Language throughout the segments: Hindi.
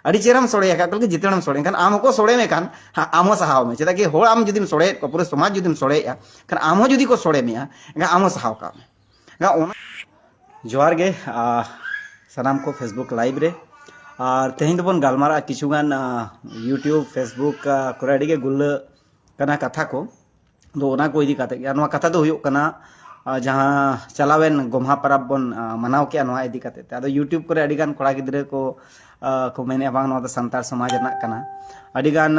अड़ी चेहराम सोड़े कल के जितेम सोड़े खान आम को सोड़े में खान आम सहाव में चेदा कि होड़ आम जुदीम सोड़े पूरे समाज जुदीम सोड़े खान आम जुदी को सोड़े में आम सहाव का जोहार गे सनाम को फेसबुक लाइव रे और तेहन दोबन गालमारा किछुगान यूट्यूब फेसबुक करे अड़ी गे गुल्ला कना कथा को दो ओना को इदी काते नवा कथा दो हुयुग कना जहाँ चलावेन गोम्हा परब बन मनाव के नवा इदी काते अदो यूट्यूब करे अड़ीगान कोड़ा गिद्रे को मेने बांग नवा संतार समाज रना कना अड़ीगान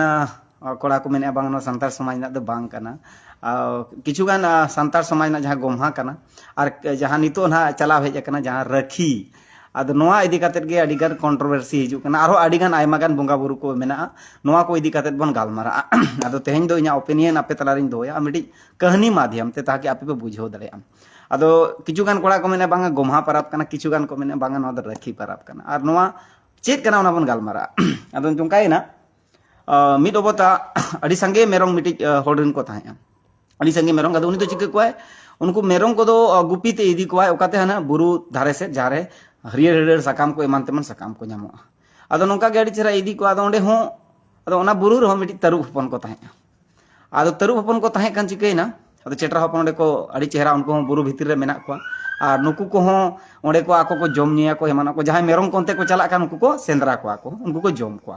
कोड़ा को मेने बांग नवा संतार समाज ना दो बांग कना किछुगान संतार समाज ना जहाँ गोम्हा कना और जहाँ नितो ना चलाव हेज कना जहाँ रखी अद नवा इदी काते गे अड़ीगान कंट्रोवर्सी हिजुग कना आरो अड़ीगान आयमागान बोंगा बुरु को मेना नवा को इदी काते बन गालमारा अदो तेहेन दो इना ओपिनियन आपे तलारिन दोया मिडी कहानी माध्यम ते ताकि आपे पे बुझाव दाड़ेया अदो किछुगान कोड़ा को मेना बांगा गोम्हा परब कना किछुगान को मेना बांगा नवा दो रखी परब कना और नवा चेत कना ओना बन गालमारा अदो चुंकायना मिड ओबता अड़ी संगे मेरong मिटी होड़न को ताहेया अड़ी संगे मेरong अदो उनी तो चिके कोय उनको मेरong को दो गुपी ते इदी कोय ओकाते हना बुरु धारे से जारे हरियर हरियर साकाम को एमान तेमन साकाम को नामोगा अदो नोंका गे अड़ी चेहरा इदी को अदो ओंडे हों अदो ओना बुरु रहो मिटी तरुप हपन को ताहेया अदो तरुप हपन को ताहे कान चिकेना अदो चेटरा हपन ओंडे को अड़ी चेहरा उनको हों बुरु भितिर रे मेना को और नुकु को हों ओंडे को आको को जम निया को एमान को जहां मेरong कोनते को चला कान उनको को सेंद्रा को उनको को जम को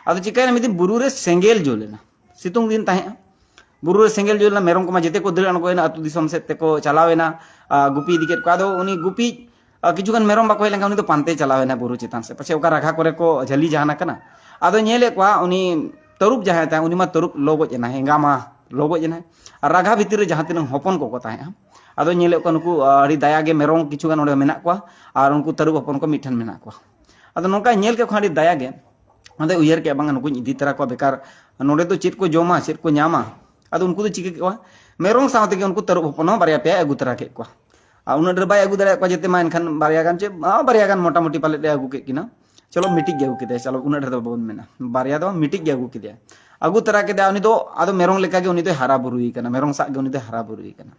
अदो चिकेना मिदी बुरु रे सेंगेल जोलेना सितुंग दिन ताहे बुरु रे सेंगेल जोलेना मेरong को मा जेते को दर को अतु दिसम से ते को चलावेना गुपी दिकेट को अदो उनी गुपी किचुगान मेरong बाको हेलेंगा उनी तो पांते चलावेना बुरु चितान से पछे ओका राखा करे को झली जहाना कना अदो नेले को उनी तरुप जहां ता उनी मा तरुप लोगोज ना हेंगा मा लोगोज ना और राघा भितर जहां तिन हपन को ताहे अदो नेले को नुकु अड़ी दया गे मेरong किचुगान ओडे मेना को और उनको तरुप हपन को मिठन मेना को अदो नोका नेल के खाड़ी दया गे अदे उयहर के बांगा नुकु इदी तरा को बेकार नोडे तो चेत को जोमा चेत को न्यामा अदो उनको तो चिके को मेरong सावते के उनको तरुप हपन बारिया पे अगु तरा के को उन्हें डर बाय अगू दाड़े को जेते मा एनखान बारियागान चे बारियागान मोटा मोटी पाले अगू के किना चलो मिटिक गे अगू के चलो उन्हें डर बोन मेना बारिया दो मिटिक गे अगू के अगू तरा के उनी दो आदो मेरong लेका गे उनी तो हारा बुरुई कना मेरong सा गे उनी तो हारा बुरुई कना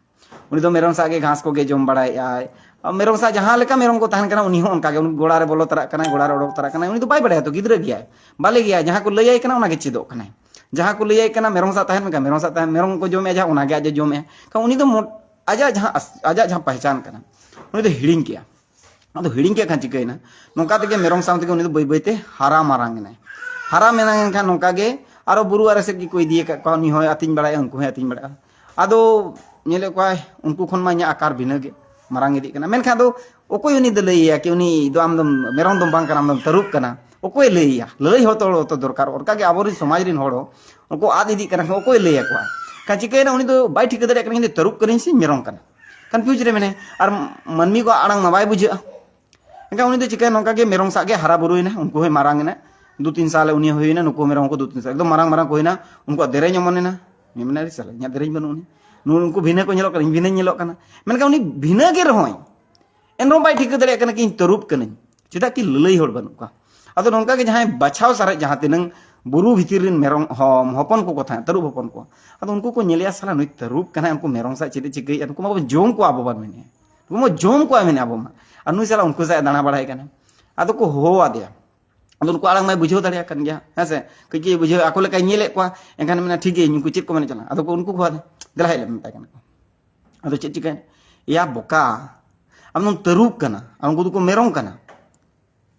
उनी तो मेरong सा गे घास को गे जम बड़ाय आय मेरong सा जहां लेका मेरong को तहन कना उनी हो उनका गे उनी गोड़ा रे बोलो तरा कना गोड़ा रे ओडोक तरा कना उनी तो बाय बड़ाय तो गिद्रा गया बाले गया जहां को लइय कना उना गे चिदो कना जहां को लइय कना मेरong सा तहन में मेरong सा तहन मेरong को जोमे जहां उना गे आज जोमे का उनी तो आजा जहां पहचान कना उनी तो हिड़िंग किया अदो हिड़िंग के खान चिकैना नोका तेगे मेरong साउते के उनी तो बाय बायते हारा मारांग ना हारा मेनांग खान नोका गे आरो बुरु आरे से की कोई दिए का उनी होय अतिन बड़ाय उनको है अतिन बड़ा अदो नेले कोय उनको खन मा आकार भिना गे मारांग इदी कना मेनखा दो ओकोय उनी दो लइया कि उनी दो आम दम मेरong दम बांग कना आम दम तरुप कना ओकोय लइया लइ हो तो दरकार ओरका गे आबोरी समाज रिन होड़ो उनको आद इदी कना ओकोय लइया को का चिकैना उनी दो बाय ठिक दरे कना तरुप करिन से मेरong कना कन्फ्यूज रे मैंने और मनमी को आड़ंग मा बाय बुझा एनका उनी तो चिका नोका के मेरong सा गे हारा बुरुइना उनको होय मारांग ना 2-3 साल उनी होइना नुको मेरong को 2-3 साल एकदम मारांग मारांग कोइना उनको देरे ñomonena मेमना रे साला nya देरे बनुनी नु उनको भिना को ñelok kan भिना ñelok kana Maneka उनी भिना गे रहय एनरो बाय ठीक दरे kana कि तरुप कने चेदा कि ललई होड़ बनु का अदो नोका के जहां बछाव सारे जहां तिनंग बुरु भितिर रिन मेरong हपन को कथा तरुप हपन को अदो उनको को नेलिया साला नुई तरुप कना उनको मेरong सा चेदे चिकई उनको मा जोम को आबो बान मेने उनको जोम को मेने आबो मा और नुई साला उनको सा दाना बड़ाय कना अदो को हो आदिया अदो उनको आलंग मा बुझो दाड़िया कन गया हेसे कई बुझो आको लेका नेले को एनखान मेना ठीक गे उनको चेत को मेने चला अदो को उनको को दला हेले मेता कना अदो चेत चिकई या बोका आम तरुप कना उनको तो मेरong कना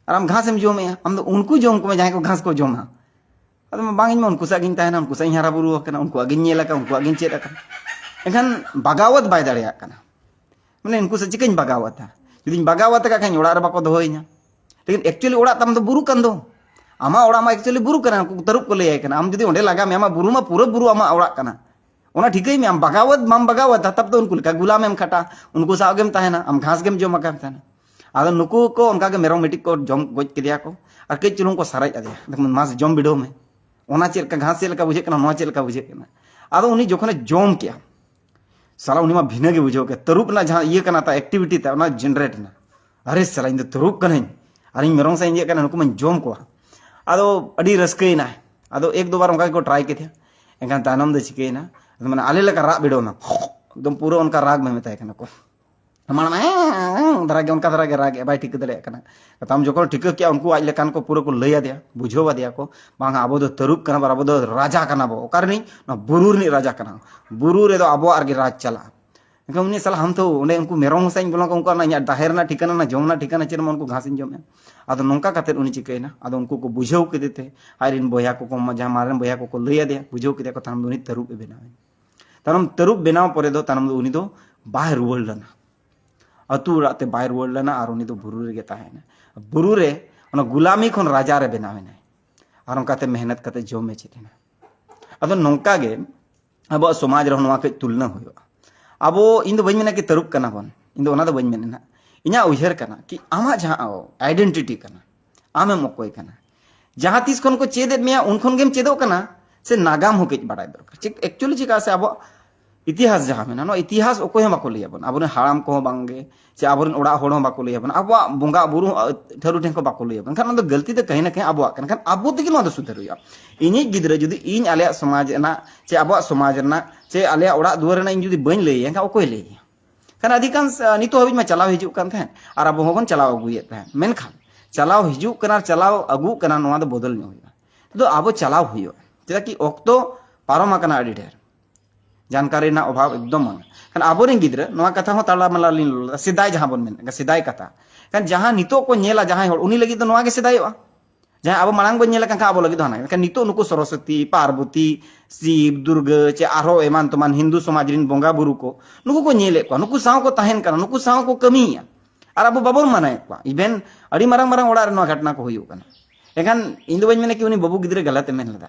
और आम घास एम जोमे आम तो उनको जोम को जहां को घास को जोमा अदो बांगिन में उनको सागिन ताहेना उनको साइन हारा बुरु कना उनको आगिन नेला उनको आगिन चेत का एखान बागावत बाय दाड़िया कना माने उनको से चिकन बागावत था जुदी बागावत का खान ओड़ा रे बाको दोहोइना लेकिन एक्चुअली ओड़ा तम तो बुरु कन दो आमा ओड़ा मा एक्चुअली बुरु कना उनको तरुप को लइय कना आम जुदी ओंडे लगा में आमा बुरु मा पूरा बुरु आमा ओड़ा कना ओना ठीकई में आम बागावत माम बागावत तब तो उनको का गुलाम एम खटा उनको सागेम ताहेना आम घास गेम जोमा का ताहेना आदो नुकु को उनका के मेरong मिटिक को जम गोज केदिया को और कई चुलुंग को साराय आदिया देखो मास जम बिडो में ओना चेल का घास चेल का बुझे कना नोआ चेल का बुझे कना आदो उनी जोखने जम किया साला उनी मा भिना गे बुझो के तरुप ना जहां ये कना ता एक्टिविटी ता ना जनरेट ना अरे साला इन तरुप कना अरे मेरong सा ये कना नुकु मन जम को आदो अडी रस्कई ना आदो एक दो बार उनका को ट्राई के थे एनखान तानम दे चिकेना माने आले लका राग बिडो ना एकदम पूरा उनका राग में मेताय कना को माना धरा उनका धरा रागे बै ठिक दाड़े तम जो ठिक किया उनको आज लेकान को पूरा को लई आदे बुझाव आदे को बांग अब दो तरुब कना अब दो राजा कना बो ओकार नहीं बुरु रि राजा कना बुरु रे दो अब आगे राज चला उन्हें साला हम तो उन्हें उनको मेरम साइन बोला को उनका ना दाहेर ना ठिकाना ना जमना ठिकाना चेर उनको घास जमे अदो नौका कते उन्हें चिकना अदो उनको को बुझाव के आरिन बया को जहाँ मारेन बया को लई आदे बुझाव के तानम उन्हीं तरुब बनावे तानम तरुब बनाव पर दो तानम उन्हीं दो बाहर रुवाड़ लना अतु राते बाय रुवाड़ लना और उन्हीं दो बुरु रे ताहेना बुरु रे गुलामी खन राजा रे बनावेना और उनकाते मेहनत कते जमे चेना अदो नौका गे अब समाज रे नोवा के तुलना हुआ अब इन दो बन मेना कि तरुब कना बन इन दो ओना दो बन मेना इना उयहर कना कि आमा जहाँ आइडेंटिटी कना आमेम अकोय कना जहाँ तीस खन को चेद मेया उन खन गेम चेदो कना से नागाम हो केज बाड़ाय दरकार एक्चुअली चिका से अब इतिहास जहाँ मेना नो इतिहास अकोय बाको लैयाबन आबोन हाड़ाम को बांगे से आबोन ओड़ा होड़ बाको लैयाबन अब बोंगा बुरु ठरू ठें को बाको लैयाबन खान दो गलती तो कहीं ना कहीं अब खान अब तेगे नो सुधर हुआ इनी गिद्रा जुदी इन आले समाज ना से अब समाज ना से आले ओड़ा दुआर ना इन जुदी बन लैया खान अकोय लैया खान अधिकांश नितो हबी में चलाव हिजुक कान थान और अब होबन चलाव अगुयेत थान मेनखान चलाव हिजुक कना चलाव अगु कना नोआ दो बदल नो हुआ तो अब चलाव हुआ चेदा कि ओक्तो पारम आकना अडी ढेर जानकारी ना अभाव एकदम मन खान अब गिद्रा नोआ कथा हो ताला मला लिन सिदाय जहाँ बन मेन सिदाय कथा खान जहाँ नितो को नेला जहाँ होड़ उनी लगी तो नोआ के सिदायोआ जहाँ अब मांग बन नेला कान अब लगी तो हाना नितो नुको सरस्वती पार्वती शिव दुर्गा चे आरो एमान तमान हिंदू समाज रिन बोंगा बुरु को नुको को नेले को नुको साव को ताहेन कना नुको साव को कमिया और अब बाबन मानाय को इवेन अड़ी मारंग मारंग ओड़ा रे नोआ घटना को हुयु कना एखान इन दो बन मेने कि उनी बाबू गिद्रे गलत मेन लदा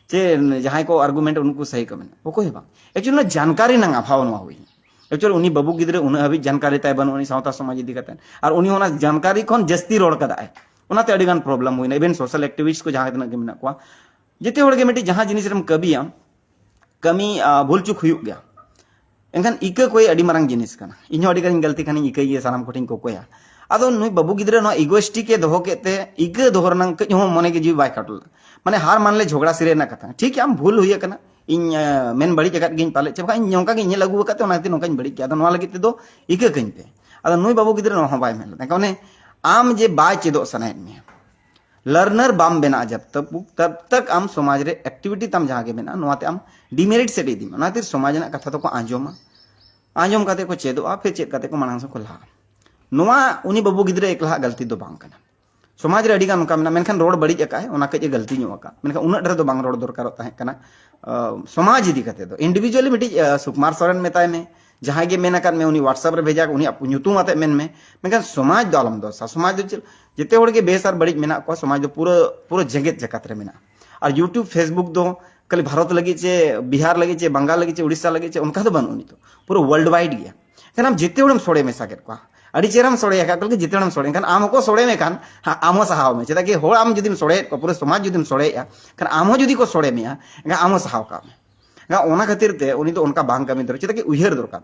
चे जहाँ को आर्गुमेंट उनको सही को मेना ओको हेबा एक्चुअली जानकारी ना अभाव नो हुई एक्चुअली उनी बाबू गिद्रे उन हबी जानकारी ताय बन उनी सावता समाज इदी कते और उनी होना जानकारी खन जस्ती रोड कदा है उनाते अड़ी गान प्रॉब्लम हुई इवेन सोशल एक्टिविस्ट को जहाँ तना के मेना को जेते होड़ के मिटी जहाँ जिनिस रम कबिया कमी भूल चुक हुई गया एनखान इका कोई अड़ी मारंग जिनिस कना इन्हो अड़ी गान गलती खानी इका ये सानाम कोटिंग को कोया अदो नुई बाबू गिद्रे नो इगोइस्टिक के दोहो केते इका दोहर नंग कज हो मने के जीव बाय काटल माने हार मान ले झगड़ा सिरे ना कथा ठीक है हम भूल हुई कना इन मेन बड़ी जगत गिन पाले चबका इन नोका गिन लागू कते ओना नोका बड़ी के अदो नोआ लगी ते दो इका कइन पे अदो नुई बाबू गिद्रे नो बाय मेन ता कने आम जे बाय चेदो सनाय में लर्नर बाम बेना जब तक आम समाज रे एक्टिविटी तम जहाँ के मेना नोआते आम डिमेरिट से दी में नातिर समाज ना कथा तो को आंजोम काते को चेदो फिर चेद काते को मानस को ला नोआ उनी बाबू गिद्रे एकला गलती दो बांग कना समाज रे अडिगा नोका मेना मेनखान रोड बड़ी एकाय ओना कजे गलती न्योका मेनखान उना डर दो बांग रोड दरकार ताहे कना समाज इदी कते दो इंडिविजुअली मिटी सुकुमार सोरेन मेताय में जहाँ के मेना कर में उनी व्हाट्सएप रे भेजा उनी नुतुम आते मेन में मेनखान समाज दो आलम दो समाज दो जेते होड़ के बेस और बड़ी मेना को समाज दो पूरा पूरा जगत जगत रे मेना और यूट्यूब फेसबुक दो खाली भारत लगी चे बिहार लगी चे बंगाल लगी चे उड़ीसा लगी चे उनका तो बन उनी तो पूरा वर्ल्ड वाइड गया खान हम जेते होड़म सोड़े में साकेर को अड़ी चेरम सोड़े का कल जिते सोड़े खान आम को सोड़े में खान आम सहाव में चेदा कि होड़ आम जुदीम सोड़े को पूरे समाज जुदीम सोड़े खान आम जुदी को सोड़े में आम सहाव का ओना खातिर ते उनी तो उनका बांग कमी दर चेदा कि उयहर दरकार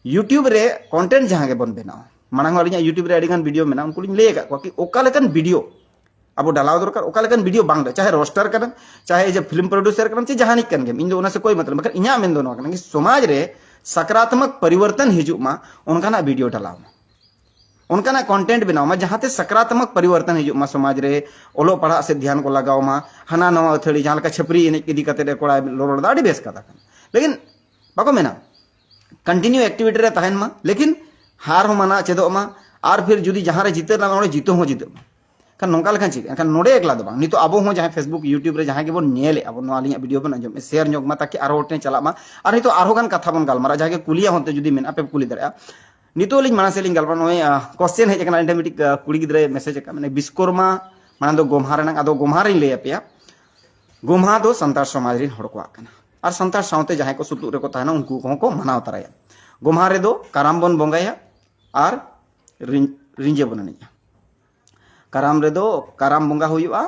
यूट्यूब रे कंटेंट जहाँ के बन बनाओ मांग अलिया यूट्यूब रे अडिगान वीडियो मेना उनको लई का कि ओका लेकन वीडियो अब डालाव दरकार ओका लेकन वीडियो बांग दो चाहे रोस्टर करन चाहे जो फिल्म प्रोड्यूसर करन चे जहानिक कन गेम इन दो से कोई मतलब मगर इना मेन दो नो कि समाज रे सकारात्मक परिवर्तन हिजुक मा उनका वीडियो डालाव उनका कंटेंट बनाओ मा जहाँ सकारात्मक परिवर्तन हिजुक मा समाज रे ओलो पढ़ा से ध्यान को लगाओ मा हना नवा अथड़ी जहाँ छपरी एने इदी कते कोड़ा लोड़ अड़ी बेस कथा लेकिन बाको मेना कंटिन्यू एक्टिविटी रे तहन मा लेकिन हार हो माना चेदो मा और फिर जुदी जहाँ रे जीते ना जीतो हो जीतो खान नौका लेखान चिक खान नोड़े एकला दो नितो अब हो जहाँ फेसबुक यूट्यूब रे जहाँ के बन नेले अब नोआलिया वीडियो बन आंजम शेयर ᱧᱚᱜ मा ताकि आरो होटे चला मा और नितो आरो गान कथा बन गालमारा जहाँ के कुलिया होते जुदी मेन आपे कुली दरया नितो लिंग मानसे लिंग गालमारा नोय क्वेश्चन हेज कना इंटरमीडिएट कुड़ी गिद्रे मैसेज का माने विश्वकर्मा माने दो गोमहा रेना अदो गोमहा रे ले आपेया गोमहा दो संतार समाज रिन हड़ को आकना और संतार सावते जहाँ को सुतुक रे को ताना उनको को मनाव तराया गोमहा रे दो काराम बन बंगाया और रिंजे बन एनेजा काराम रे दो काराम बंगा हुआ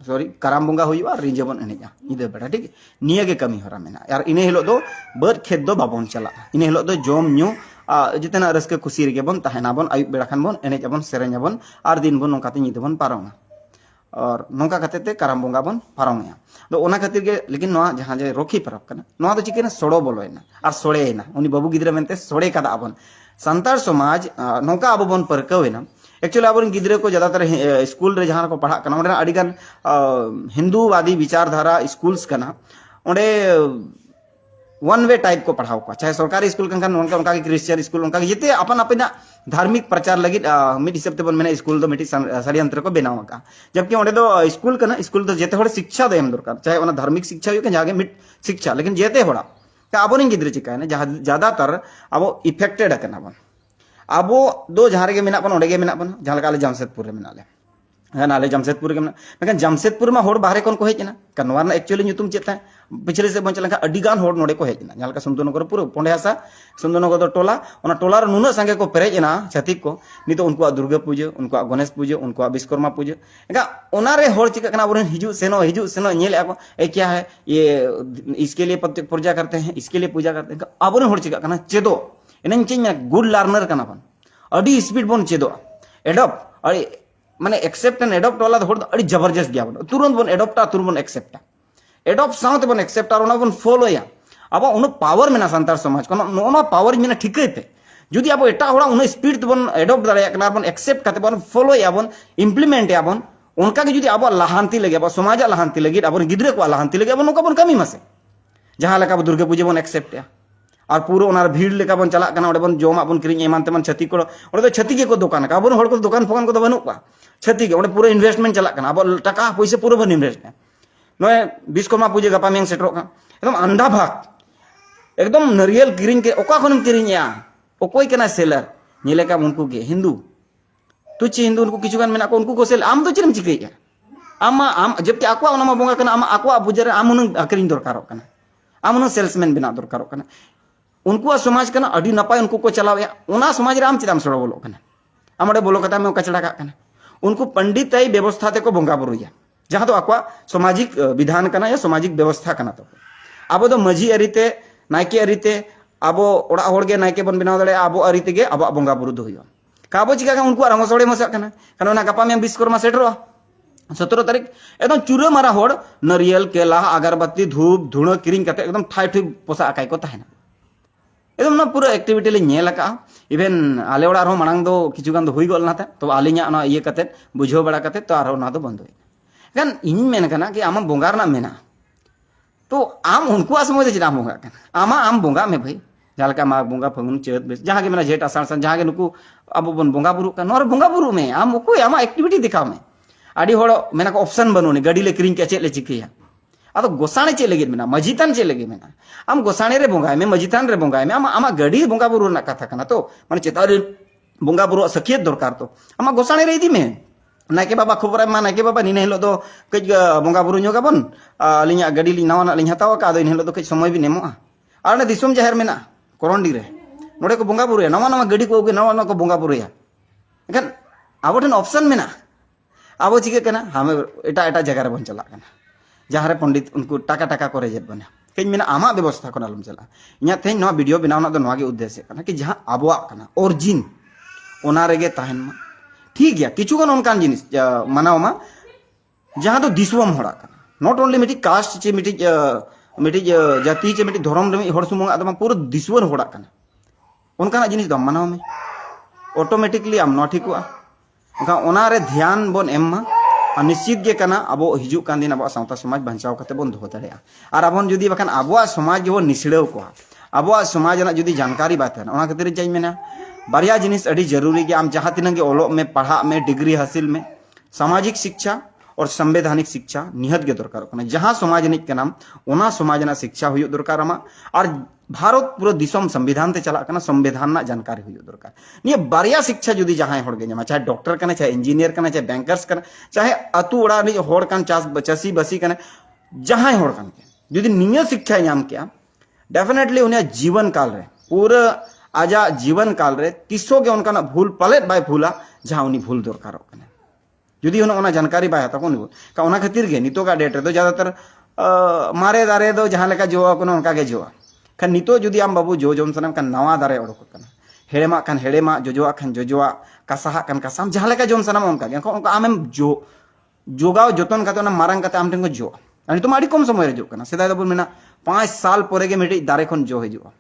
सॉरी काराम बंगा हुआ रिंजे बन एनेजा इदे बेटा ठीक निया के कमी हरा मेना यार इने हिलो दो बद खेत दो बाबन चला इने हिलो दो जोम न्यू जितना रस्के खुशी रे बन तहना बन आयुब बेड़ा खान बन एनेजा बन सेरेंजा बन और दिन बन नोकाते निदे बन पारोंगा और नौका खाते ते काराम बंगा बन पारोंगा तो ओना खातिर के लेकिन नोआ जहाँ जे रोखी परब कना नोआ तो चिकेना सोड़ो बोलोयना और सोड़ेना उनी बाबू गिद्रा मेनते सोड़े कदा बन संतार समाज नौका अब बन परकवेना एक्चुअली अब गिद्रे को ज़्यादातर स्कूल रे जहाँ को पढ़ा करना अड़ीगान हिंदूवादी विचारधारा स्कूल्स करना ओंडे वन वे टाइप को पढ़ाओ को चाहे सरकारी स्कूल kan उनका क्रिश्चियन स्कूल उनका जिते अपन अपना धार्मिक प्रचार लगी मिड हिसाब ते बन मेना स्कूल तो मिटी षड्यंत्र को बनाव का जबकि ओंडे दो स्कूल करना स्कूल तो जेते होड़ शिक्षा दे एम दरकार चाहे ओना धार्मिक शिक्षा हो जहाँ मिड शिक्षा लेकिन जेते होड़ा अब गिद्रे चिका है ज़्यादातर अब इफेक्टेड बन अब दो जहाँ रे मेना बन ओंडे मेना बन जहाँ आले जमशेदपुर रे मेना आले जमशेदपुर के मेना जमशेदपुर में होड़ बाहरे को हेजना कारण एक्चुअली नुतुम चेता पिछले से बन चला अडिगान होड़ नोडे को हेजना जहाँ सुंदरनगर पूरा पोंडेहासा सुंदरनगर टोला टोला नुना संगे को पेरेजना छातिक को नित उनको दुर्गा पूजा उनको गणेश पूजा उनको विश्वकर्मा पूजा एनका होड़ चिका अब हिजू सेनो ए क्या है ये इसके लिए पूजा करते हैं इसके लिए पूजा करते हैं अब होड़ चिका चेदो इन चें गुड लर्नर बन अड़ी स्पीड बन चेदो एडप्ट माने एक्सेप्ट एंड एडप्ट वाला होड़ अड़ी जबरदस्त गया बन तुरंत बन एडप्टा तुरंत बन एक्सेप्टा एडप्ट साथ बन एक्सेप्ट और बन फॉलोया अब उन पावर में सानतार समाज को नो पावर में ठिकते जुदी अब एटा होड़ा उन स्पीड बन एडप्ट दाड़ा बन एक्सेप्ट करते बन फॉलोया बन इम्प्लीमेंट बन उनका जुदी अब लाहांती लगे अब समाज लाहांती लगे अब गिद्रे को लाहांती लगे अब बन कमी मसे जहाँ लेका दुर्गा पूजा बन एक्सेप्ट और पूरा भीड़ लेका बन चला बन जमा बन किरिंग एमान तेमान छती को छती को दुकान का अब हड़ को दुकान फोकान को बनू छती के पूरा इन्वेस्टमेंट चला अब टाका पैसा पूरा बन इन्वेस्ट नए विश्वकर्मा पूजा गपा में सेटरों एकदम अंधा भाग एकदम नारियल किरिंग के ओका खन किरिंगया ओकोय कना सेलर नेलेका उनको के हिंदू तुच्छ हिंदू उनको किछु गान मेना को उनको को सेल आम तो चिरम चिकैया आम जबकि आकवा ओना बोंगा कना आम आकवा पूजा रे आम उन अकरिंग दरकारों कना आम उन सेल्समैन बना दरकारों कना उनको समाज कना अडी नपाय उनको को चलावया ओना समाज रे आम चिदाम सड़ो बोलो कना आमडे बोलो कता में कचड़ा का कना उनको पंडित आई व्यवस्था ते को बोंगा बरुया जहाँ तो आकवा सामाजिक विधान कना या सामाजिक व्यवस्था कना तो अब तो मजी अरीते नायके अरीते अब ओड़ा होड़गे नायके बन बनाव दड़े अब अरीते गे अब बोंगा बुरु दो हुआ काबो चिका उनको रंगसोड़े मसा कना कारण ओना गपा में विश्वकर्मा सेटरो 17 तारीख एकदम चूरा मारा होड़ नारियल केला अगरबत्ती धूप धुणो किरिंग करते एकदम ठाई ठुई पोसा आकाय को ताहेना एकदम ना पूरा एक्टिविटी ले नेल का इवेन आले ओड़ा रो मांग दो किछु गान दो हुई गल ना तो आलिया ना ये करते बुझो बड़ा करते तो आरो ना दो बंद हुई kan इन मेन करना कि आम बोंगार ना मेना तो आम उनको समय चेदा बोंगा आमा आम बोंगा में भाई जहाँ का माघ बोंगा फगुन चेत बेस जहाँ के मेना झेट आषाढ़ सान जहाँ के नुकु अब बन बोंगा बुरु का नोर बोंगा बुरु में आम उको आमा एक्टिविटी दिखाओ में आड़ी होड़ मेना को ऑप्शन बनोनी गड़ी ले किरिंग के चेत ले चिकिया अब गोसाणे चे लगे मेना मजीतान चे लगे मेना आम गोसाणे रे बोंगा में मजीतान रे बोंगा में आमा गड़ी बोंगा बुरु ना कथा कना तो माने चेतार बोंगा बुरु सखियत दरकार तो आमा गोसाणे रे इदी में नायके बाबा खबर मा नायके बाबा नीने हिलो दो कज बोंगा बुरु ᱧᱚᱜ ᱜᱟᱵᱚᱱ ᱟᱹᱞᱤᱧᱟᱜ ᱜᱟᱹᱰᱤ ᱞᱤᱧ ᱱᱟᱣᱟᱱᱟᱜ ᱞᱤᱧ ᱦᱟᱛᱟᱣ ᱟᱠᱟᱫ ᱟᱫᱚ ᱤᱱ ᱦᱤᱞᱳᱜ ᱫᱚ ᱠᱟᱹᱡ ᱥᱚᱢᱚᱭ ᱵᱤᱱ ᱮᱢᱚᱜᱼᱟ ᱟᱨ ᱚᱱᱟ ᱫᱤᱥᱚᱢ ᱡᱟᱦᱮᱨ ᱢᱮᱱᱟᱜᱼᱟ ᱠᱚᱨᱚᱱᱰᱤ ᱨᱮ ᱱᱚᱰᱮ ᱠᱚ ᱵᱚᱸᱜᱟ ᱵᱩᱨᱩᱭᱟ ᱱᱟᱣᱟ ᱱᱟᱣᱟ ᱜᱟᱹᱰᱤ ᱠᱚ ᱟᱹᱜᱩᱭᱟ ᱱᱟᱣᱟ ᱱᱟᱣᱟ ᱠᱚ ᱵᱚᱸᱜᱟ ᱵᱩᱨᱩᱭᱟ ᱮᱱᱠᱷᱟᱱ ᱟᱵᱚ ᱴᱷᱮᱱ ᱚᱯᱥᱚᱱ ᱢᱮᱱᱟᱜᱼᱟ ᱟᱵᱚ ᱪᱤᱠᱟᱹᱜ ᱠᱟᱱᱟ ᱦᱟᱢᱮ ᱮᱴᱟᱜ ᱮᱴᱟᱜ ᱡᱟᱭᱜᱟ ᱨᱮᱵᱚᱱ ᱪᱟᱞᱟᱜ ᱠᱟᱱᱟ ᱡᱟᱦᱟᱸ ᱨᱮ ᱯᱚᱸᱰᱤᱛ ᱩᱱᱠु टाका टाका को रेजेट बने कई मेना आमा व्यवस्था को आलम चला इना तेज नवा वीडियो बनावना दो नवा के उद्देश्य कना कि जहां आबोआ कना ओरिजिन ओना रेगे ताहन मा ठीक गया किछु गन उनकान जिनिस मानावमा जहाँ तो दिसवम होड़ा नॉट ओनली मिटी कास्ट चे मिटी मिटी जाति चे मिटी धर्म रे हर सुमंग आदम पूरा दिसवन होड़ा उनका जिनिस दम मानाव में ऑटोमेटिकली आम न ठिकुआ ओना रे ध्यान बन एम्मा और निश्चित गे कना अब हिजू कान दिन अब सावता समाज बचाव करते बन दो दाड़ा और अब जुदी बखान अब समाज जो निसड़ाव को अब समाज ना जुदी जानकारी बात है ओना खातिर चाइ मेना बारिया जिनिस अड़ी जरूरी के आम जहाँ तीन ओलो में पढ़ा में डिग्री हासिल में सामाजिक शिक्षा और संवैधानिक शिक्षा निहत के दरकार जहाँ समाज निज के नाम ओना समाज ना शिक्षा हुई दरकार और भारत पूरा दिसम संविधान ते चला संविधान ना जानकारी हुई दरकार निये बारिया शिक्षा जुदी जहाँ होड़ गे चाहे डॉक्टर कने चाहे इंजीनियर कने चाहे बैंकर्स कने चाहे अतु ओड़ा निज होड़ कान चासी बसी कने जहाँ होड़ कान के जुदी निये शिक्षा नाम किया डेफिनेटली उन्हें जीवन काल रे पूरा आजा जीवन काल रे तिसो के उनका भूल पलेट बाय भूला जहाँ उन्हीं भूल दरकार जुदी उन्होंने जानकारी बाय हता का उना खातिर गे नितो का डेट रे तो ज्यादातर मारे दारे दो जहाँ लेका जोआ कोनो उनका के जोआ खान नितो जुदी आम बाबू जो जोम सनम का नवा दारे ओडोक कना हेड़ेमा खान हेड़ेमा जोजोआ खान जोजोआ कासाहा खान कासाम जहाँ लेका जोम सनम उनका के उनका आमेम जो जोगाव जतन काते ना मारंग काते आम ठेन को जो अनि तो माडी कम समय रे जो कना सेदा दबुन मेना 5 साल परे गे मिटी दारे खन जो हिजुआ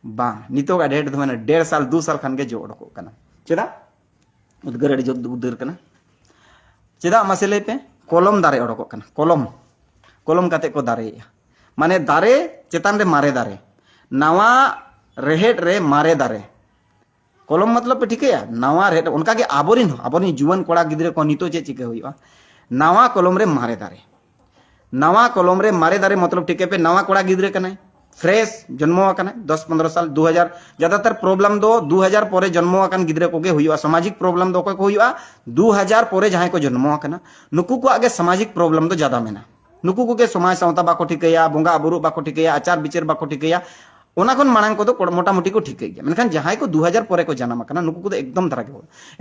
बांग नितो का डेट मैंने 1.5 साल 2 साल खान के जो ओडको कना चेदा उद्गार अड़ी जो उद्गार कना चेदा मसले पे कलम दारे ओडको कना कलम काते को दारे माने दारे चेतान रे मारे दारे नवा रेहेड रे मारे दारे कलम मतलब पे ठीक है नवा रेहेड उनका के आबोरिन जुवन कोड़ा गिद्रे को नितो चे चिके हुई नवा कलम रे मारे दारे मतलब ठीक है पे नवा कोड़ा गिद्रे कना फ्रेश जन्मो 10-15 साल 2000 ज्यादातर प्रॉब्लम दो 2000 पर जन्मो गिद्रे को हुआ सामाजिक प्रॉब्लम दो को हुआ 2000 पर जहां को जन्मो नुकु को आगे सामाजिक प्रॉब्लम दो ज्यादा मेना नुकु को समाज सावता बाको ठिकैया बोंगा बुरु बाको ठिकैया आचार विचार बाको ठिकैया ओना खन मांग को मोटामुटी को ठिकै गया मेनखान जहां को 2000 पर को जन्म नुकु को एकदम धरा के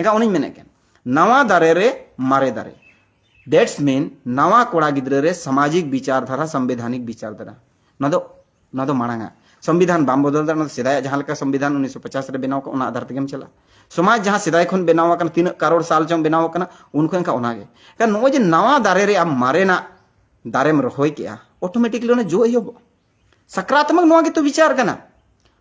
एका उनी मेने के नवा दारे रे मारे दारे डेट्स मीन नवा कोड़ा गिद्रे रे सामाजिक विचारधारा संवैधानिक विचारधारा ना दो मांगा संविधान बाम बदल दा सेदाय जहां लेका संविधान 1950 रे बनाव को आधार तेगेम चला समाज जहां सेदाय खन बनाव तीन करोड़ साल चम बनाव उनको एनका ओनागे का नो जे नवा दारे रे आम मारेना दारेम रहोय के ऑटोमेटिकली ओने जो इयो सकारात्मक नवा के तो विचार कना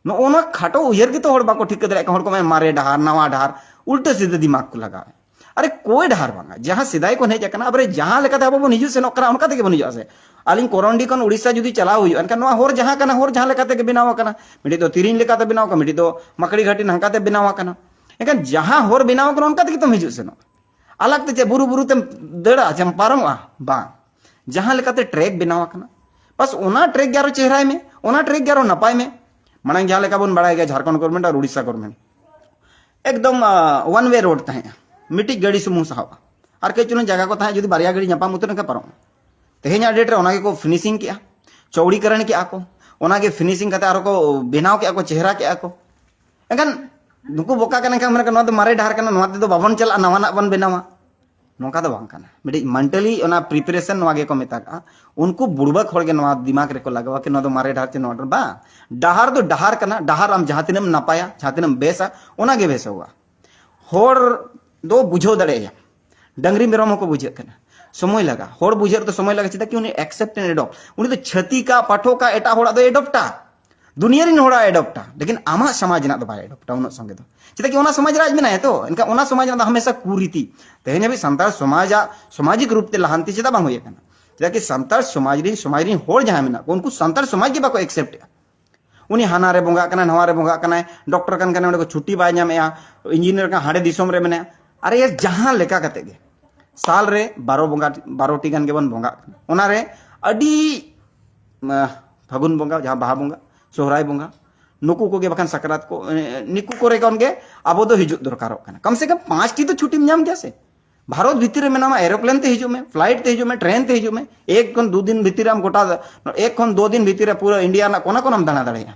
नो ओना खाटो उयर के तो हड़ बाको ठीक दरे हड़ को मारे डहार नवा डहार उल्टे सीधे दिमाग को लगावे अरे कोई डहार बांगा जहां सेदाय को हेज कना अबरे जहां लेकाते अब बन हिजु सेनो कना उनका तेगे बन हिजु से आलिंग कोरंडी कन उड़ीसा जुदी चलाव हुई एनका नवा होर जहां कना होर जहां लेकाते के बनाव कना मिडी तो तिरिन लेकाते बनाव का मिडी तो मकड़ी घाटी नंकाते बनाव कना एनका जहां होर बनाव कना उनका तेगे तुम हिजु सेनो अलग ते बुरु बुरु तेम दड़ा जम पारमआ बा जहां लेकाते ट्रैक बनाव कना बस ओना ट्रैक ग्यारो चेहरा में ओना ट्रैक ग्यारो नपाय में मांग जहां लेका बन बड़ाय गया झारखंड गवर्नमेंट और उड़ीसा गवर्नमेंट एकदम वन वे रोड तहे मिट्टी गाड़ी सुमुंग साहब और कई चुन जगह को जुदी बारिया गाड़ी नापाम उतर पारम तेहेना डेट रे को फिनिशिंग के चौड़ीकरण के को ओनागे फिनिशिंग करते आरो को बनाव के को चेहरा के को एनखान नुकु बोका कना मारे डहार कना तो बाबन चला नवाना बन बनावा नौका तो बांग कना मिडी मेंटली ओना प्रिपरेशन नवागे को मेता उनको बुड़बक होड़ के नवा दिमाग रे को लगावा के नो मारे डहार ते नो बा डहार दो डहार कना डहार आम जहां तिनम नापाया जहां तिनम बेसा ओनागे बेस होगा होड़ दो बुझो दड़े डंगरी मेरम को बुझे कना समय लगा होड़ बुझे तो समय लगा चिता कि उनी एक्सेप्ट एंड एडॉप्ट उनी तो छती का पाठो का एटा होड़ा दो एडॉप्टा दुनिया रिन होड़ा एडॉप्टा लेकिन आमा समाज ना दो बाय एडॉप्टा उन संगे दो चिता कि ओना समाज राज में ना है तो इनका ओना समाज ना हमेशा कुरीति तेहेने भी संतार समाज सामाजिक रूप ते लहांति चिता बांग होय कना चिता कि संतार समाज रिन होड़ जहां में ना उनको संतार समाज के बाको एक्सेप्ट उनी हाना रे बोंगा कना नवा रे बोंगा कना डॉक्टर कन कना को छुट्टी बाय नामेया इंजीनियर का हाड़े दिसोम रे मने अरे यार जहां लेका कते गे साल रे 12 टी गन के बन बोंगा ओना रे अडी फागुन बोंगा जहां बाहा बोंगा सोहराय बोंगा नुकु को गे बखान सकरात को निकु को रे कौन गे अब दो हिजु दरकारो कना कम से कम 5 टी तो छुट्टी नाम क्या से भारत भीतर में नामा एरोप्लेन ते हिजु में फ्लाइट ते हिजु में ट्रेन ते हिजु में एक खन 2 दिन भीतर हम गोटा एक खन 2 दिन भीतर पूरा इंडिया ना कोना कोना दाना दड़ेया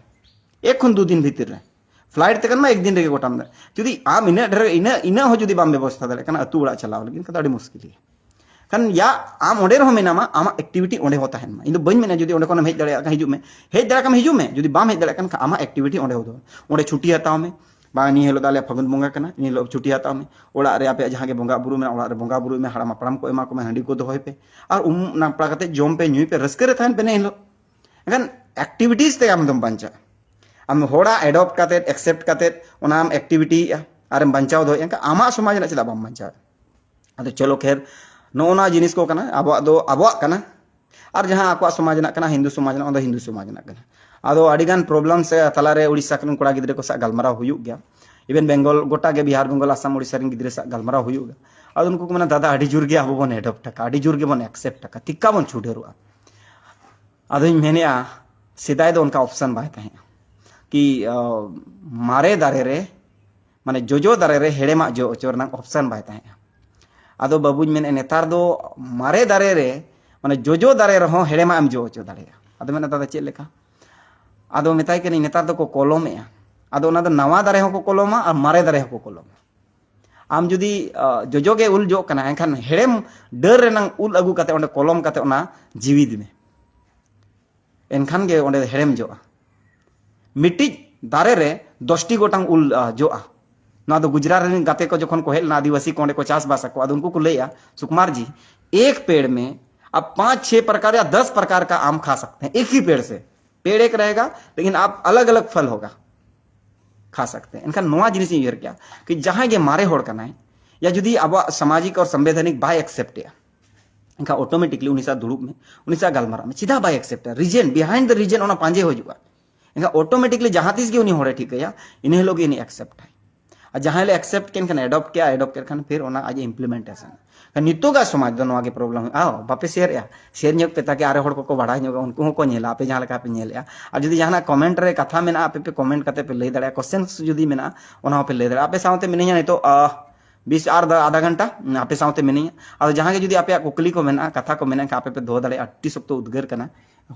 एक खन 2 दिन भीतर रे फ्लाइट तक एक दिन रे गोटाम जुदी आम इन हो जुदी बाम व्यवस्था दड़े कना अतु उड़ा चलाव लेकिन कदा अड़ी मुश्किल है कन या आम ओंडे रहो मेनामा आमा एक्टिविटी ओंडे होता है इन बइन मेना जुदी ओंडे कोन हेज दड़े का हिजु में हेज दड़े कम हिजु में जुदी बाम हेज दड़े कन आमा एक्टिविटी ओंडे हो दो ओंडे छुट्टी हताव में बा नि हेलो दाले फागुन बोंगा कना इन लो छुट्टी हताव में ओड़ा रे आपे जहां के बोंगा बुरु में ओड़ा रे बोंगा बुरु में हाड़ाम अपड़ाम को एमा को में हंडी को दोहय पे और नापड़ा कते जोम पे न्यूई पे रस्के रे थान पे ने हिलो एगन एक्टिविटीज ते आम दम बंचा आम होड़ा एडॉप्ट करते एक्सेप्ट करते ओनाम एक्टिविटी आरम बंचाव दो एंका आमा समाज ना चला बम बंचा अदो चलो खैर नोना जिनिस को कना अबवा कना और जहां आकवा समाज ना कना हिंदू समाज ना ओंदो हिंदू समाज ना कना अदो अडिगान प्रॉब्लम से तलारे उड़ीसा कन कोड़ा गिद्रे को सा गलमरा हुयु गया इवन बेंगल गोटा के बिहार बेंगल आसाम उड़ीसा रिन गिद्रे सा गलमरा हुयु गया अदो उनको को मना दादा अडी जुर गया बन एडॉप्ट का अडी जुर के बन एक्सेप्ट का तिक्का बन छुडेरुआ अदो मेनेया सिदाय दो उनका ऑप्शन बाय तहे कि मारे दारे रे माने जोजो दारे रे हेड़ेमा जो चोरना ऑप्शन बाय तहे आदो बाबूज मेने नेतार दो मारे दारे रे माने जोजो दारे रहो हेड़ेमा एम जो चो दाड़े आदो मेने दादा चेक लेका आदो मेताय के नेतार दो को कलमे आदो ओना दो नवा दारे हो को कलमा और मारे दारे हो को कलमा आम जुदी जोजो के उल जो कना एखान हेड़ेम डर रेनांग उल अगु काते ओंडे कलम काते ओना जीविद में एनखान गे ओंडे हेड़ेम जोआ मिट्टी दारे रे 10टी गोटांग उल जोआ ना दो गुजरात रे गाते को जखन को हेल ना आदिवासी को ओंडे को चास बास को उनको को लेया सुकुमार जी एक पेड़ में आप 5-6 प्रकार या 10 प्रकार का आम खा सकते हैं एक ही पेड़ से पेड़ एक रहेगा लेकिन आप अलग अलग फल होगा खा सकते हैं। इनका नोआ जिनिस उयर क्या कि जहां गे मारे होड़ कनाय या जुदी अब सामाजिक और संवैधानिक बाय एक्सेप्ट इनका ऑटोमेटिकली उनी सा दुड़ुब में उनी सा गलमारा में चिदा by except reason behind the reason ओना पांजे होजुआ इनका ऑटोमेटिकली जहां तीस गे उनी होड़े ठीक है इन लोग इनी एक्सेप्ट है और जहां ले एक्सेप्ट केन खान एडॉप्ट के खान फिर ओना आज इम्प्लीमेंटेशन नितोगा समाज दो नोआ गे प्रॉब्लम आओ बापे शेयर ᱧᱚᱜ पे ताकि आरे होड़ को बाड़ा ᱧᱚᱜᱟ उनको हो को नेला पे जहां लगा पे नेला और जदी जहां कमेंट रे कथा मेना आपे पे कमेंट करते पे लई दाड़ा क्वेश्चंस जदी मेना ओना पे लई दाड़ा आपे साउते मिनिया नहीं तो 20 और आधा घंटा आपे साउते मिनिया और जहां के जदी आपे कुकली को मेना कथा को मेना आपे पे दो दाड़े अट्टी सप्तो उद्गार कना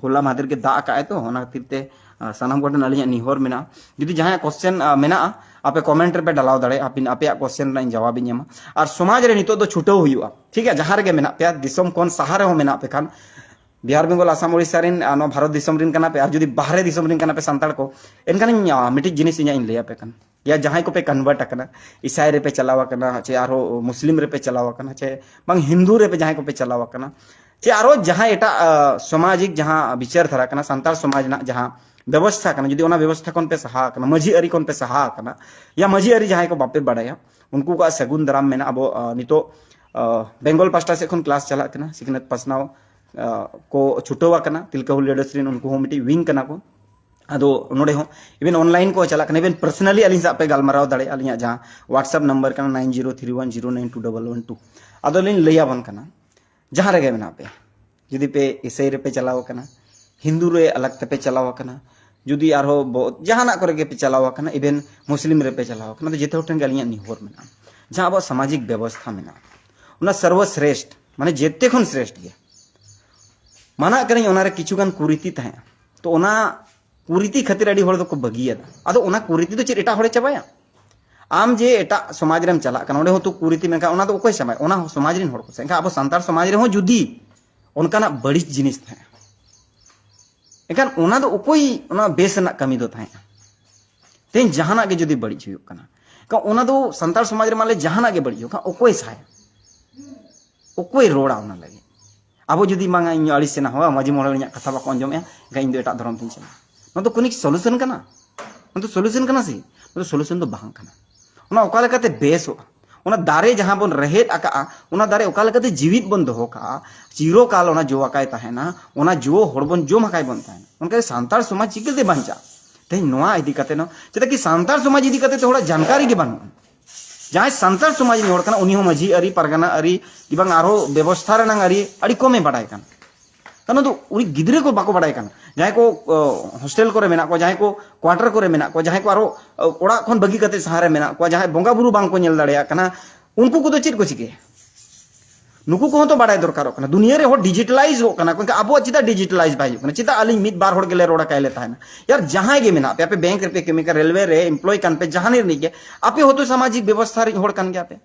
होला मादर के दा का तो ओना तीरते सानाम गोटन अलिया निहोर मेना जदी जहां क्वेश्चन मेना आपे कमेंट पे डालाव दाड़े आपे क्वेश्चन रे जवाब इᱧ और समाज रे नितो दो छुटो हुआ ठीक है जहां रे मेना पे दिसम कोन सहारे हो मेना पे खान बिहार बेंगल आसाम उड़ीसा रिन भारत दिसम रिन कना पे और जदी बाहरे दिसम रिन कना पे संताड़ को एनकान मिटी जिनिस इन लैया पे कन या जहां को पे कन्वर्ट करना ईसाई रे पे चलावा करना चे आरो मुस्लिम रे पे चलावा करना चे बांग हिंदू रे पे जहां को पे चलावा करना चे आरो जहां एटा सामाजिक जहां विचार धारा करना संताल समाज ना जहां व्यवस्था करना जदी ओना व्यवस्था कोन पे सहा करना मजी अरी कोन पे सहा करना या मजी अरी जहां को बापे बड़ाया उनको का सगुन दराम में अब नितो बेंगल पास्टा से खन क्लास चला करना सिखनत पसनाव को छुटवा करना तिलका हुल लीडर्स रिन उनको मिटी विंग करना को अदो नोडे हो इवन ऑनलाइन को चला करना इवन पर्सनली अली सा पे गलमाराव दाड़े अलिया जहां व्हाट्सएप नंबर करना 9031092112 अदो लिन लैया बन करना जहां रे मेना पे जदी पे ईसाई रे पे चलाव करना हिंदू रे अलग ते पे चलाव करना जुदी आरो जहाना करे के पे चलाव करना इवन मुस्लिम रे पे चलाव करना तो जेते होटन के अलिया निहोर मेना जहां अब सामाजिक व्यवस्था मेना उना सर्वश्रेष्ठ माने जेते खन श्रेष्ठ गे माना करें ओना रे किछुगान कुरीति तहे तो ओना कुरीति खातिर अड़ी होड़ को बगिया अदो ओना कुरीति तो चेर एटा होड़े चबाया आम जे एटा समाज रेम चला कन ओडे हो तो कुरीति मेका ओना तो ओकोय समय ओना समाज रिन होड़ को से अब संतार समाज रे हो जुदी ओनकाना बड़ी जिनिस था एकान ओना दो ओकोय ओना बेस ना कमी दो था तेन जहाना के जुदी बड़ी हुई कना का ओना दो संतार समाज रे माले जहाना के बड़ी का ओकोय साय ओकोय रोड़ा ओना लगे अब जुदी मांगा इन अड़िस ना हो माजी मोड़ कथा बाको अंजमे इन एटा धर्म तीन चला ना तो कोनिक सॉल्यूशन कना ना तो सॉल्यूशन कना सी ना तो सॉल्यूशन दो बांग कना ओना ओका लेकाते बेस हो ओना दारे जहां बन रहेत आका ओना दारे ओका लेकाते जीवित बन दोहो का चिरो काल ओना जो आकाय ताहेना ओना जो होड़बन जो मकाय बन ताहेना उनका सांतार समाज चिकते बांचा ते नोआ इदी कते न चेदा कि सांतार समाज इदी कते थोड़ा जानकारी के बानु जहां संतार समाज नि होड़ कना उनी हो मजी अरी परगना अरी कि बांग आरो व्यवस्था रे नंग अरी अड़ी कमे बाडाय कान कना तो उनी गिदरे को बाको बाडाय कान जहां को हॉस्टल करे मेना को जहां को क्वार्टर करे मेना को जहां को आरो ओड़ा खन बगी कते सहारे मेना को जहां बोंगा बुरु बांग को नेल दाड़या कना उनको को तो चित को चिके नुकु को तो बाडाय दरकार कना दुनिया रे हो डिजिटलाइज हो कना को अब चिता डिजिटलाइज भाई कना चिता अली मित बार होड़ गेले रोड़ा कायले ताना यार जहां गे मेना पे बैंक रे पे केमिकल रेलवे रे एम्प्लॉय कान पे जहां ने के आपे हो तो सामाजिक व्यवस्था रे होड़ कान गया पे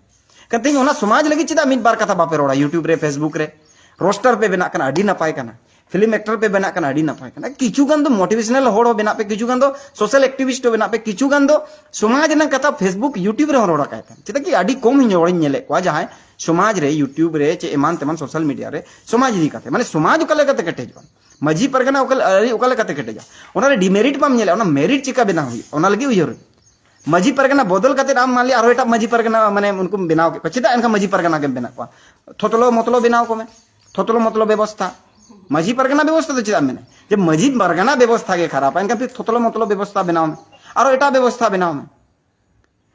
कते ओना समाज लगी चिता मित बार कथा बापे रोड़ा यूट्यूब रे फेसबुक रे रोस्टर पे बना कना अडी नपाय कना फिल्म एक्टर पे बना कना अडी नपाय कना किछु गान दो मोटिवेशनल होड़ बना पे किछु गान दो सोशल एक्टिविस्ट बना पे किछु गान दो समाज ना कथा फेसबुक यूट्यूब रे रोड़ा काय चिता कि अडी कम हिन रोड़ी नेले को जहां समाज रे यूट्यूब रे चे एमान तेमान सोशल मीडिया रे समाज इदी कते माने समाज ओका लेकाते कटेज मजी परगना ओका लेकाते कटेज ओना रे डिमेरिट पाम नेले ओना मेरिट चिका बेना हुई ओना लगी उयर मजी परगना बदल कते नाम मान लिया आरो एटा मजी परगना माने उनको बनाव के चिता एनका मजी परगना के बना को थोतलो मतलो बनाव को में थोतलो मतलो व्यवस्था मजी परगना व्यवस्था तो चिता मैंने जब मजी परगना व्यवस्था के खराब एनका फिर थोतलो मतलो व्यवस्था बनाव में आरो एटा व्यवस्था बनाव में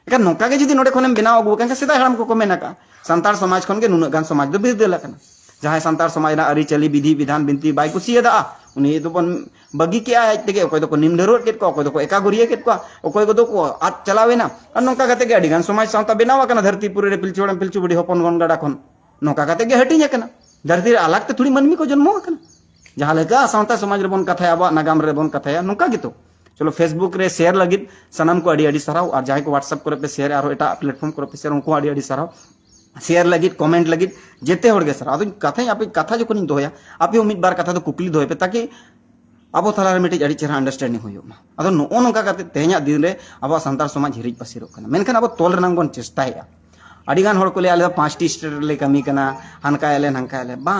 एका नोका के जदी नोडे खनेम बनाव अगु केनका सीधा हराम को मेना का संतार समाज खन के नुन गान समाज दो बिर देला कना जहां संतार समाज ना अरी चली विधि विधान बिनती बाई कुसियदा उनी तो बन बगी के आय तेगे ओकोय तो निम ढेरोट केट को ओकोय तो एका गुरिया केट को ओकोय को तो आज चलावेना और नोका कते के अडिगान समाज सावता बनावा कना धरती पुरे रे पिलचोड़म पिलचु बडी होपन गन गडा खन नोका कते के हटिnya कना धरती रे अलग ते थोड़ी मनमी को जन्मो कना जहां लेका सावता समाज रे बन कथाया बा नागाम रे बन कथाया नोका गितो चलो फेसबुक रे शेयर लगित सनम को अडी अडी सराव और जहां को व्हाट्सएप करे पे शेयर आरो एटा प्लेटफॉर्म करे पे शेयर उनको अडी अडी सराव शेयर लगित कमेंट लगित जेते होड़गे सर आदो कथा आप कथा जो कोनी दोया आप उम्मीद बार कथा तो कुकली दोय पे ताकि अब थाला मिटे अड़ी चेहरा अंडरस्टैंडिंग होयो मा आदो नो नोका कते तेह냐 दिन रे अब संतार समाज हिरिज पसिरो कना मेनखान अब तोल रनांग बन चेष्टाया अड़ी गान होड़ को ले आले 5टी स्टेट ले कमी कना हनका आले नंका आले बा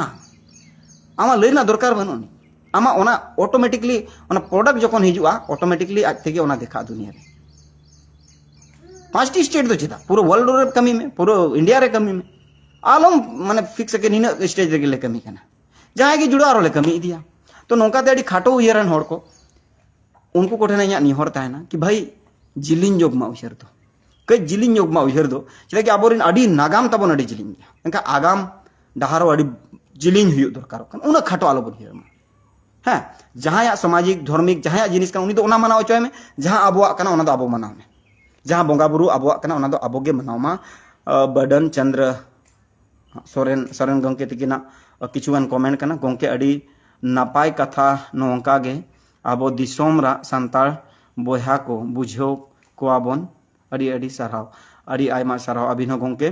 आमा लेना दरकार बनुनी आमा ओना ऑटोमेटिकली ओना प्रोडक्ट जखन हिजुआ ऑटोमेटिकली आज तेगे ओना देखा दुनिया रे 5टी स्टेट दो चेदा पूरा वर्ल्ड रे कमी में पूरा इंडिया रे कमी में आलम माने फिक्स के निना स्टेज रे कमी कना जहां के जुड़ा रे कमी दिया तो नौका ते खाटो उयरन हड़ को उनको कोठे ना निहर ताना कि भाई जिलिन जोग मा उयहर दो कई जिलिन जोग मा उयहर दो चले कि आबोरिन अडी नागाम तबन अडी जिलिन गया एनका आगाम डाहारो अडी जिलिन हुयु दरकार उना खाटो आलो बन हिरमा हाँ जहां सामाजिक धार्मिक जहां जिनिस का उनी तो ओना मनाव चोय में जहां आबोआ कना ओना दो आबो मनाव में जहां बोंगा बुरु आबोआ कना ओना दो आबोगे मनाव मा बडन चंद्र सोरेन गंके तिकिना किछुगान कमेंट कना गंके अडी नापाय कथा नोंका गे आबो दिसोम रा संताल बोहा को बुझो कोआबन अडी अडी साराव अडी आयमा साराव अभिनव गंके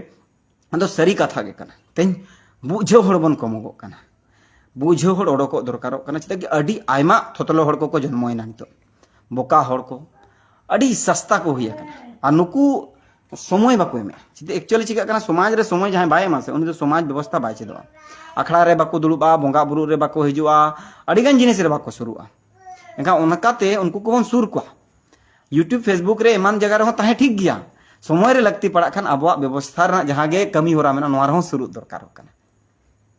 अदो सरी कथा गे कना तेन बुझो हड़बन कमगो कना बुझो हड़ ओडको दरकारो कना चेदा कि अडी आयमा थोतलो हड़ को जन्मयना नितो बोका हड़ को अडी सस्ता को हुई कना आ नुकु समय बाको एमे चेदा एक्चुअली चिका कना समाज रे समय जहां बाय मासे उनी तो समाज व्यवस्था बाय चेदवा अखड़ा रे बाको दुलुबा बोंगा बुरु रे बाको हिजुआ अडी गान जिनिस रे बाको सुरुआ एनका ओनकाते उनको को सुर को यूट्यूब फेसबुक रे एमान जगह रे ताहे ठीक गया समय रे लगती पड़ा खान आबो व्यवस्था रे जहां गे कमी होरा मेना नोआ रे सुरु दरकार कना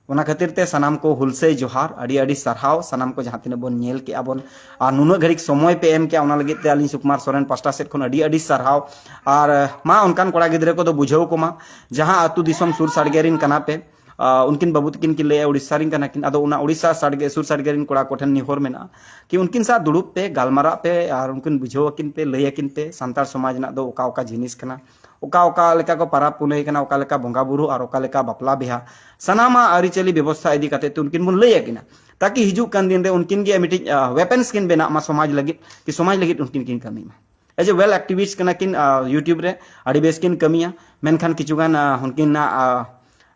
ओना खातिर ते सनाम को हुलसे जोहार अडी अडी सरहाव सनाम को जहां तिने बन नेल के आबन आ नुनो घड़िक समय पे एम के ओना लगे ते अली सुकुमार सोरेन पास्टा सेट खन अडी अडी सरहाव और मा उनकान कोड़ा गिदरे को तो बुझाव को मा जहां अतु दिसम सुर साड़गेरिन कना पे उनकिन बाबू तकिन की ले उड़ीसा रिन कना किन अदो उना उड़ीसा साड़गे सुर साड़गेरिन कोड़ा कोठन निहोर मेना कि उनकिन सा दुड़ुब पे गालमारा पे और उनकिन बुझाव किन पे लय किन पे संतार समाज ना दो ओका ओका जिनिस कना ओका ओका लेका को पारा पुनई कना ओका लेका बोंगा बुरु और ओका लेका बापला बिहा सनामा आरिचली व्यवस्था इदी काते तो उनकिन मुन लय किना ताकि हिजु कान दिन रे उनकिन गे मिटी वेपन्स किन बेना मा समाज लगी कि समाज लगी उनकिन किन कमी मा एज ए वेल एक्टिविस्ट कना किन यूट्यूब रे अडी बेस किन कमिया मेनखान किचुगान उनकिन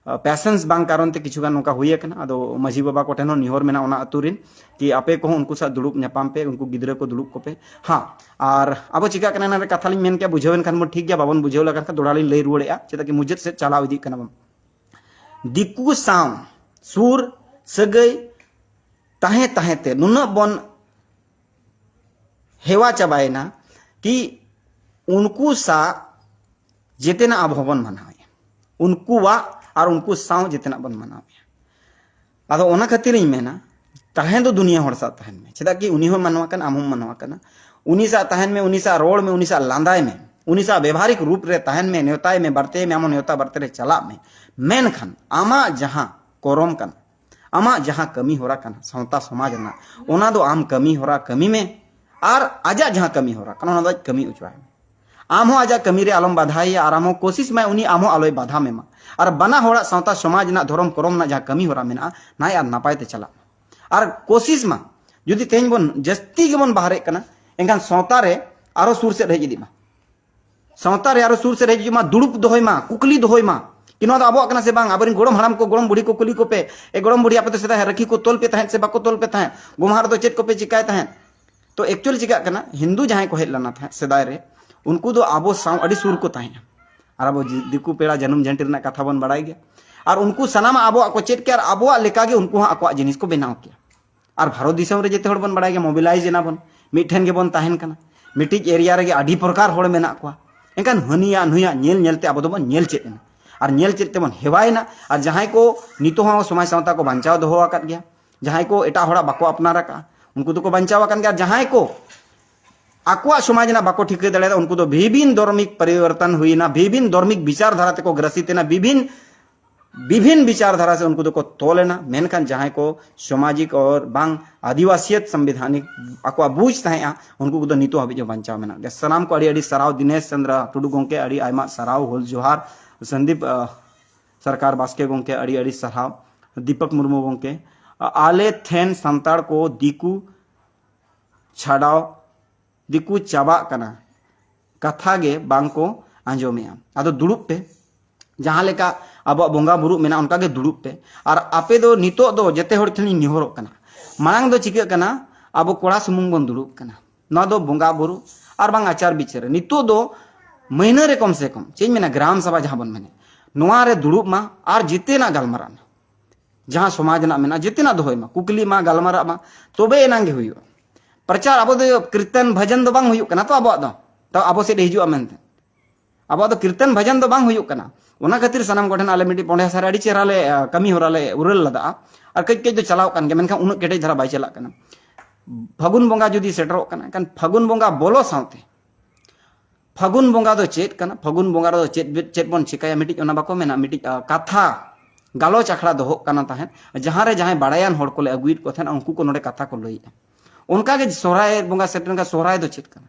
पैसेंस बांग कारण ते किचुगान नोका हुई कना अदो मजी बाबा को ठेनो निहोर मेना ओना अतुरिन कि आपे को उनको सा दुड़ुब न्यापाम पे उनको गिदरे को दुड़ुब को पे हाँ और अब चिका कना ना कथा लिन मेन के बुझावन खान मो ठीक गया बाबन बुझाव लगा का दोड़ाली लई रुड़ेआ चेदा कि मुजत से चलाव इदी कना दिकु साव सुर सगई ताहे ताहे ते नुना बन हेवा चबायना कि उनको सा जेतेना अब हबन मनावे उनको वा और उनको साव जितना बन मनावे अदो ओना खातिर इन मेना ताहें दो दुनिया हर सा ताहें में चेदा कि उनी हो मनवा कन आम मनवा कना उनी सा ताहें में उनी सा रोड में उनी सा लांदाय में उनी सा व्यवहारिक रूप रे ताहें में न्योताय में बरते में आमो न्योता बरते रे चला में मेन खान आमा जहां कोरम कन आमा जहां कमी होरा कन सावता समाज ना ओना दो आम कमी होरा कमी में और आजा जहां कमी होरा कन ओना दो कमी उचवाय आम हो आजा कमी रे आलम बाधाई और आम कोशिश में उनी आम आलोय बाधा में मा और बना होड़ा सावता समाज ना धर्म करम ना जहां कमी होरा मेना नाय और नापाय ते चला और कोशिश मा जुदी तेज बन जस्ती के बन बाहरे कना एनखान सावता रे आरो सुर से रह जिदी मा सावता रे आरो सुर से रह जिदी मा दुड़ुप दोहय मा कुकली दोहय मा कि नो आबो कना से बांग आबरिन गोड़म हराम को गोड़म बुढ़ी को कुली को पे ए गोड़म बुढ़ी आपे तो सेदा रखी को तोल पे ताहें से बाको तोल पे ताहें गुमहार दो चेत को पे चिकाय ताहें तो एक्चुअली चिका कना हिंदू जहां को हेज लना था सेदाय रे उनको दो आबो साव अडी सुर को ताहें और अब दिकु पेड़ा जन्म झंटी रना कथा बन बड़ाई गया और उनको सनामा आबो को चेत के और आबो लेका गे उनको आको जिनिस को बनाव किया और भारत दिसम रे जेते हड़ बन बड़ाई गया मोबिलाइज ना बन मिठेन गे बन ताहेन कना मिटिज एरिया रे अडी प्रकार हड़ मेना को एनकान हनिया नुया नेल नेलते आबो दो बन नेल चेत और नेल चेत ते बन हेवायना और जहां को नितो हो समाज सावता को बांचाव दोहो आकात गया जहां को एटा हड़ा बाको अपनारा का उनको तो को बांचाव आकान गया जहां को आकुआ समाज ना बाको ठिके दड़े उनको तो विभिन्न धार्मिक परिवर्तन हुई ना विभिन्न धार्मिक विचारधारा ते को ग्रसित ना विभिन्न विचारधारा से उनको तो को तोलेना मेनखान जहां को सामाजिक और बांग आदिवासियत संवैधानिक आकुआ बूझ ताहें उनको तो नितो हबी जो बांचाव मेना सनाम को अड़ी अड़ी सराव दिनेश चंद्र टुडू गोंके अड़ी आयमा सराव होल जोहार संदीप सरकार बास्के गोंके अड़ी अड़ी सराव दीपक मुर्मू गोंके आले थेन संताड़ को दिकु छाड़ाव दिकु चाबा कना कथा गे बांग को आंजोमेया आदो दुड़ुब पे जहां लेका अब बोंगा बुरु मेना उनका गे दुड़ुब पे और आपे दो नितो दो जते हड़ ठनी निहोरो कना मांग दो चिके कना अब कोड़ा सुमुंग बन दुड़ुब कना न दो बोंगा बुरु और बांग आचार विचार नितो दो महीना रे कम से कम चेंज मेना ग्राम सभा जहां बन मेने नोआ रे दुड़ुब मा और जिते ना गालमारा जहां समाज ना मेना जिते ना दोहय मा कुकली मा गालमारा मा तोबे एनांगे हुयो प्रचार अब कीर्तन भजन दो बांग हुयो कना तो अब दो तो अब से हिजुआ मेनते अब कीर्तन भजन तो बांग हुयुक कना ओना खातिर सनाम कोठेन आले मिटी पोंडे सारे अड़ी चेहरा ले कमी होरा ले उरल लदा और कई कई तो चलाव कान के मेनखान उन केटे धरा बाय चला कना फागुन बोंगा जुदी सेटरो कना कान फागुन बोंगा बोलो सावते फागुन बोंगा दो चेत कना फागुन बोंगा दो चेत बन चिकाया मिटी ओना बाको मेना मिटी कथा गालोच आखड़ा दोहो कना ताहेन जहां रे जहां बाड़ायान होड़ को ले अगुइट को थान उनको को नोडे कथा को लई उनका के सोहराय बोंगा सेटन का सोहराय दो चेत कना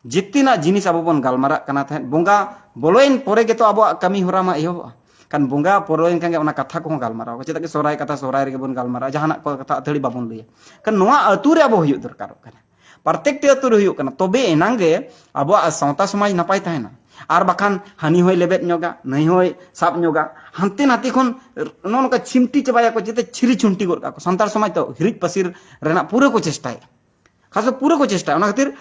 जितना जिनिस अब बन गालमारा कना थाहेन बोंगा बोलोइन पोरे के तो अब कमी होरा मा एहो kan bunga poroin kan ona katha ko galmara ko cheta ke sorai kata sorai rege bon galmara jahana ko kata athari babon liya kan noa atu re abo huyuk dorkar kana प्रत्येक ते atu re huyuk kana tobe enang ge abo sawta samaj napai tahena ar bakan hani hoy lebet nyoga nahi hoy sab nyoga hante nati khon non ka chimti chabaya ko jete chiri chunti gor ka ko santar samaj to hirit pasir rena pura ko chestai खास पूरा को चेष्टा ओना खातिर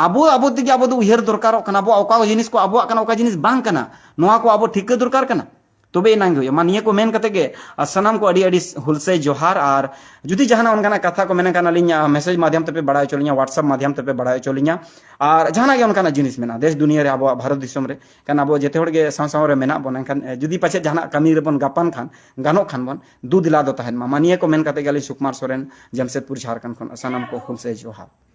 आबो आबो तिगे आबो दो उहर दरकार kana abo oka जिनिस को abo kana oka जिनिस bang kana noa ko abo ठीक दरकार kana तबे नांग मानिया को मेन कते के सनाम को अड़ी अड़ी हुलसे जोहार और जुदी जहाना उनका कथा को मेन काना लिया मैसेज माध्यम ते पे बड़ाय चलिया व्हाट्सएप माध्यम ते पे बड़ाय चलिया और जहाना के उनका जिनिस मेना देश दुनिया रे अब भारत दिसम रे काना अब जेते होड़ के साव साव रे मेना बन खान जुदी पाछे जहाना कमी रे बन गापान खान गानो खान बन दू दिला दो तहन मानिया को मेन कते गली सुकुमार सोरेन जमशेदपुर झारखंड खन सनाम को हुलसे जोहार।